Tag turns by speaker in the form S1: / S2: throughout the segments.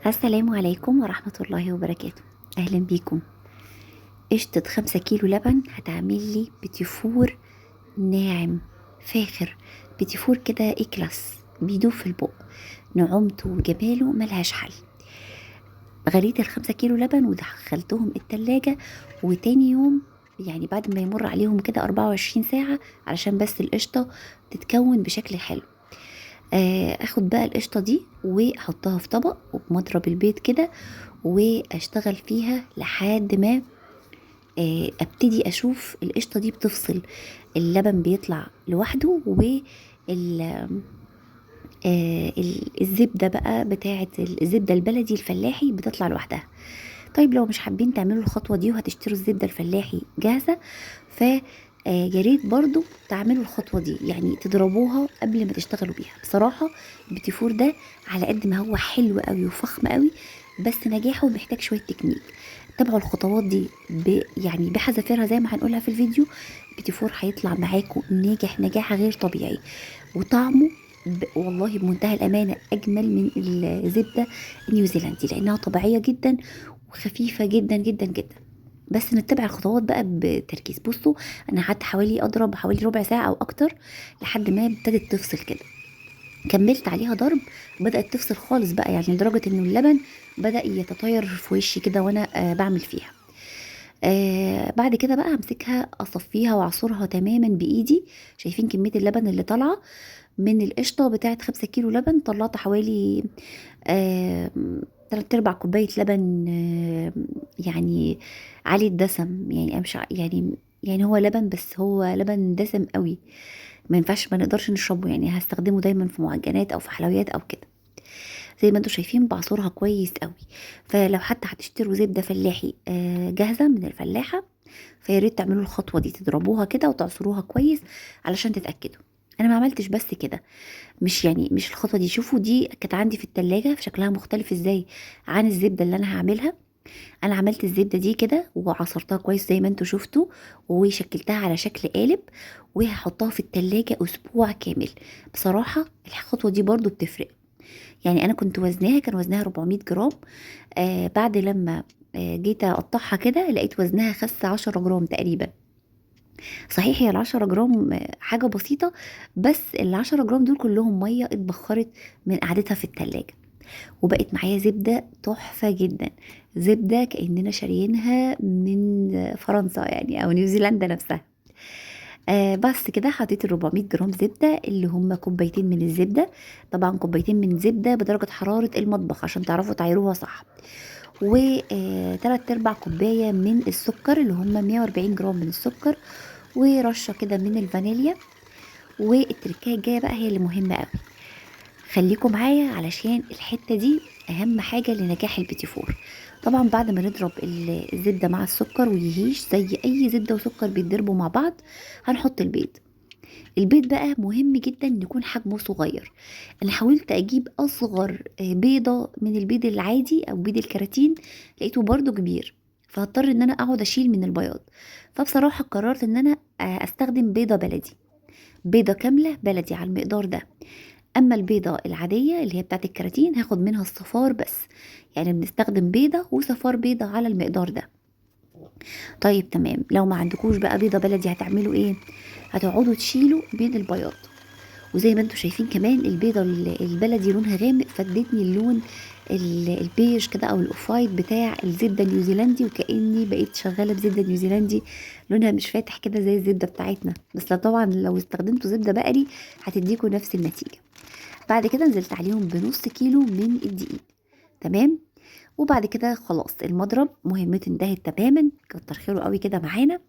S1: السلام عليكم ورحمة الله وبركاته. أهلا بيكم. قشطة 5 كيلو لبن هتعمل لي بيتيفور ناعم فاخر. بيتيفور كده إكلاس بيدوب في البق، نعومته وجماله ملهاش حل. غليت ال5 كيلو لبن ودخلتهم التلاجة، وتاني يوم يعني بعد ما يمر عليهم كده 24 ساعة علشان بس القشطة تتكون بشكل حلو. اخد بقى القشطة دي واحطها في طبق وبمضرب البيض كده، واشتغل فيها لحد ما ابتدي اشوف القشطه دي بتفصل، اللبن بيطلع لوحده، الزبده بقى بتاعه الزبده البلدي الفلاحي بتطلع لوحدها. طيب لو مش حابين تعملوا الخطوه دي وهتشتروا الزبده الفلاحي جاهزه، ف يا ريت برضو تعملوا الخطوه دي، يعني تضربوها قبل ما تشتغلوا بيها. بصراحه البيتيفور ده على قد ما هو حلو قوي وفخم قوي، بس نجاحه محتاج شويه تكنيك. تابعوا الخطوات دي يعني بحذافيرها زي ما هنقولها في الفيديو. البيتيفور هيطلع معاكم ناجح نجاح غير طبيعي، وطعمه والله بمنتهى الامانه اجمل من الزبده النيوزيلندي، لانها طبيعيه جدا وخفيفه جدا جدا جدا. بس نتبع الخطوات بقى بتركيز. بصوا، انا قعدت حوالي اضرب حوالي ربع ساعه او اكتر لحد ما ابتدت تفصل كده. كملت عليها ضرب، بدات تفصل خالص بقى، يعني لدرجه انه اللبن بدا يتطاير في وشي كده وانا بعمل فيها. بعد كده بقى همسكها اصفيها واعصرها تماما بايدي. شايفين كميه اللبن اللي طالعه من القشطه بتاعه 5 كيلو لبن؟ طلعت حوالي آه 3/4 كوبايه لبن، يعني عالي الدسم، يعني مش يعني هو لبن، بس هو لبن دسم قوي، ما ينفعش، ما نقدرش نشربه، يعني هستخدمه دايما في معجنات او في حلويات او كده. زي ما انتم شايفين بعصرها كويس قوي. فلو حتى هتشتروا زبده فلاحي جاهزه من الفلاحه، فيا ريت تعملوا الخطوه دي، تضربوها كده وتعصروها كويس علشان تتاكدوا. انا ما عملتش بس كده، مش الخطوه دي. شوفوا دي كانت عندي في التلاجة، في شكلها مختلف ازاي عن الزبده اللي انا هعملها. انا عملت الزبده دي كده وعصرتها كويس زي ما انتم شفتوا، وشكلتها على شكل قالب، وهحطها في التلاجة اسبوع كامل. بصراحه الخطوه دي برضو بتفرق. يعني انا كنت وزنها، كان وزنها 400 جرام. بعد لما جيت اقطعها كده لقيت وزنها خس 10 جرام تقريبا. صحيح هي ال10 جرام حاجة بسيطة، بس ال10 جرام دول كلهم مية اتبخرت من قعدتها في التلاجة، وبقت معايا زبدة تحفة جدا. زبدة كأننا شاريينها من فرنسا يعني أو نيوزيلندا نفسها. بس كده حطيت ال 400 جرام زبدة اللي هم كوبايتين من الزبدة. طبعا كوبايتين من زبدة بدرجة حرارة المطبخ عشان تعرفوا تعيروها صح. و3/4 كوباية من السكر اللي هم 140 جرام من السكر، ورشة كده من الفانيليا. والتركية الجاية بقى هي اللي مهمة قوي، خليكم معايا علشان الحتة دي أهم حاجة لنجاح البيتي فور. طبعا بعد ما نضرب الزبدة مع السكر ويهيش زي أي زبدة وسكر بيتضربوا مع بعض، هنحط البيض. البيض بقى مهم جدا إن يكون حجمه صغير. انا حاولت اجيب اصغر بيضة من البيض العادي او بيض الكراتين، لقيته برضو كبير، فهضطر ان انا اقعد اشيل من البياض. فبصراحة قررت ان انا استخدم بيضة بلدي، بيضة كاملة بلدي على المقدار ده. اما البيضة العادية اللي هي بتاعت الكراتين هاخد منها الصفار بس، يعني بنستخدم بيضة وصفار بيضة على المقدار ده. طيب تمام، لو ما عندكوش بقى بيضة بلدي هتعملوا ايه؟ هتقعدوا تشيلوا بين البياض. وزي ما انتم شايفين كمان البيضة البلدي لونها غامق، فادتني اللون البيج كده او الاوفايد بتاع الزبدة النيوزيلندي، وكأني بقيت شغالة بزبدة نيوزيلندي لونها مش فاتح كده زي الزبدة بتاعتنا. بس لا طبعا لو استخدمتوا زبدة بقري هتديكوا نفس النتيجة. بعد كده نزلت عليهم بنص كيلو من الدقيق. تمام. وبعد كده خلاص المضرب مهمته انتهت تماما، كتر خيره قوي كده معانا.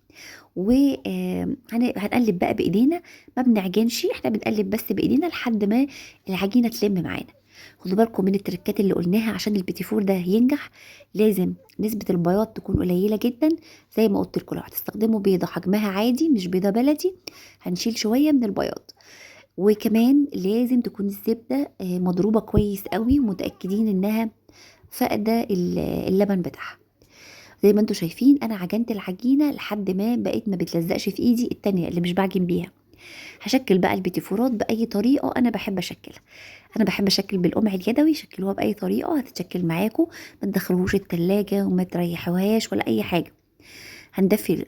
S1: وهنقلب بقى بايدينا، ما بنعجنش، احنا بنقلب بس بايدينا لحد ما العجينه تلم معانا. خدوا بالكم من التركات اللي قلناها عشان البيتي فور ده ينجح. لازم نسبه البياض تكون قليله جدا، زي ما قلت لكم لو هتستخدموا بيضه حجمها عادي مش بيضه بلدي هنشيل شويه من البياض. وكمان لازم تكون الزبده مضروبه كويس قوي ومتاكدين انها فاقده اللبن بتاعها. زي ما انتم شايفين انا عجنت العجينه لحد ما بقيت ما بتلزقش في ايدي التانية اللي مش بعجن بيها. هشكل بقى البيتيفورات باي طريقه انا بحب اشكلها. انا بحب اشكل بالقمع اليدوي، شكلوها باي طريقه هتتشكل معاكم. ما تدخلوهوش التلاجة وما تريحوهاش ولا اي حاجه.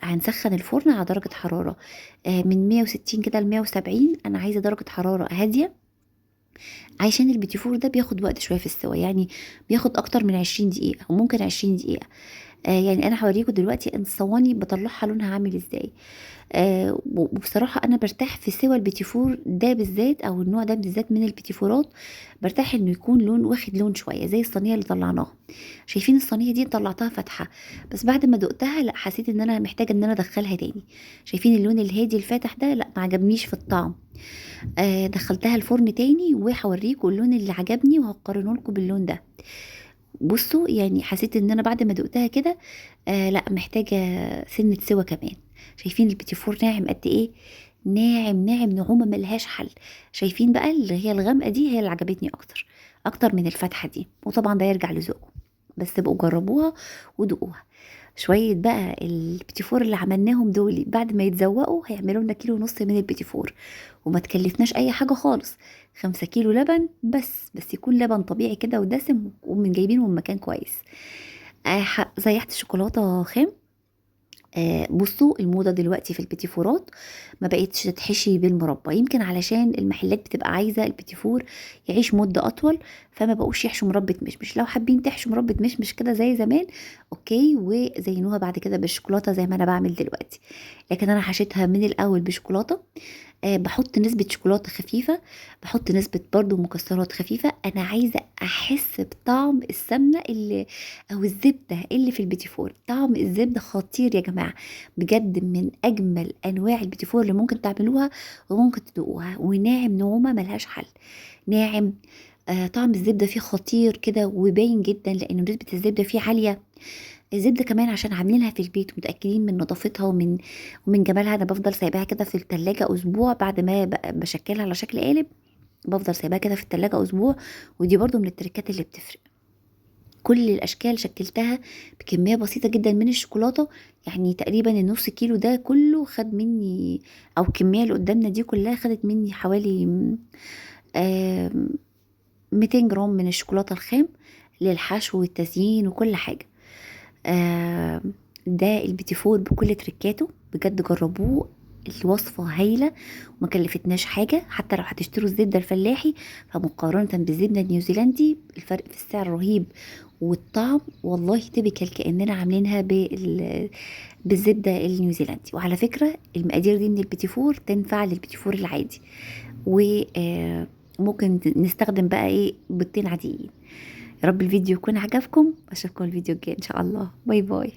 S1: هنسخن الفرن على درجه حراره من 160 كده ل 170. انا عايزه درجه حراره هاديه عشان البيتيفور ده بياخد وقت شويه في السوا، يعني بياخد اكتر من 20 دقيقه وممكن 20 دقيقه. يعني انا هوريكم دلوقتي ان الصواني بطلعها لونها عامل ازاي. وبصراحه انا برتاح في سوى البيتيفور ده بالذات، او النوع ده بالذات من البيتيفورات، برتاح انه يكون لون واخد لون شويه زي الصينيه اللي طلعناها. شايفين الصينيه دي طلعتها فاتحه، بس بعد ما دقتها لا، حسيت ان انا محتاجه ان انا ادخلها تاني. شايفين اللون الهادي الفاتح ده؟ لا ما عجبنيش في الطعم. دخلتها الفرن تاني وهوريكم اللون اللي عجبني وهقارنه لكم باللون ده. بصوا يعني حسيت ان انا بعد ما دقتها كده لا محتاجه سنه سوا كمان. شايفين البيتيفور ناعم قد ايه؟ ناعم ناعم، نعومه ملهاش حل. شايفين بقى اللي هي الغامقه دي هي اللي عجبتني اكتر من الفاتحه دي، وطبعا ده يرجع لذوقكم، بس تبقوا جربوها ودوقوها. شويه بقى البيتيفور اللي عملناهم دول بعد ما يتذوقوا هيعملوا لنا كيلو ونص من البيتيفور، وما تكلفناش اي حاجه خالص. 5 كيلو لبن بس يكون لبن طبيعي كده ودسم ومن جايبينه من مكان كويس. زيحت الشوكولاته خام. بصوا الموضة دلوقتي في البيتيفورات ما بقتش تتحشي بالمربى، يمكن علشان المحلات بتبقى عايزة البيتيفور يعيش مدة أطول، فما بقوش يحشوا مربى مشمش. لو حابين تحشوا مربى مشمش كده زي زمان اوكي، وزينوها بعد كده بالشوكولاتة زي ما انا بعمل دلوقتي. لكن انا حشيتها من الاول بشوكولاتة. بحط نسبة شوكولاتة خفيفة، بحط نسبة برضو مكسرات خفيفة. أنا عايزة أحس بطعم السمنة اللي أو الزبدة اللي في البيتيفور. طعم الزبدة خطير يا جماعة، بجد من أجمل أنواع البيتيفور اللي ممكن تعملوها وممكن تدوقوها. وناعم نعومة ملهاش حل، ناعم. طعم الزبدة فيه خطير كده وباين جدا لأن نسبة الزبدة فيه عالية. الزبدة كمان عشان عاملينها في البيت متأكدين من نظافتها ومن جمالها. انا بفضل سايباها كده في التلاجة اسبوع بعد ما بشكلها على شكل قالب. بفضل سايباها كده في التلاجة اسبوع، ودي برضو من التركات اللي بتفرق. كل الاشكال شكلتها بكمية بسيطة جدا من الشوكولاتة، يعني تقريبا النص كيلو ده كله خد مني، او الكمية اللي قدامنا دي كلها خدت مني حوالي 200 جرام من الشوكولاتة الخام للحشو والتزيين وكل حاجة. آه ده البيتيفور بكل تركاته، بجد جربوه. الوصفة هايلة وما كلفتناش حاجة. حتى لو هتشتروا الزبدة الفلاحي فمقارنة بالزبدة النيوزيلندي الفرق في السعر رهيب، والطعم والله تبكل كأننا عاملينها بالزبدة النيوزيلندي. وعلى فكرة المقادير دي من البيتيفور تنفع للبيتيفور العادي، وممكن نستخدم بقى ايه بيضتين عاديين. يا رب الفيديو يكون عجبكم، واشوفكم الفيديو الجاي ان شاء الله. باي باي.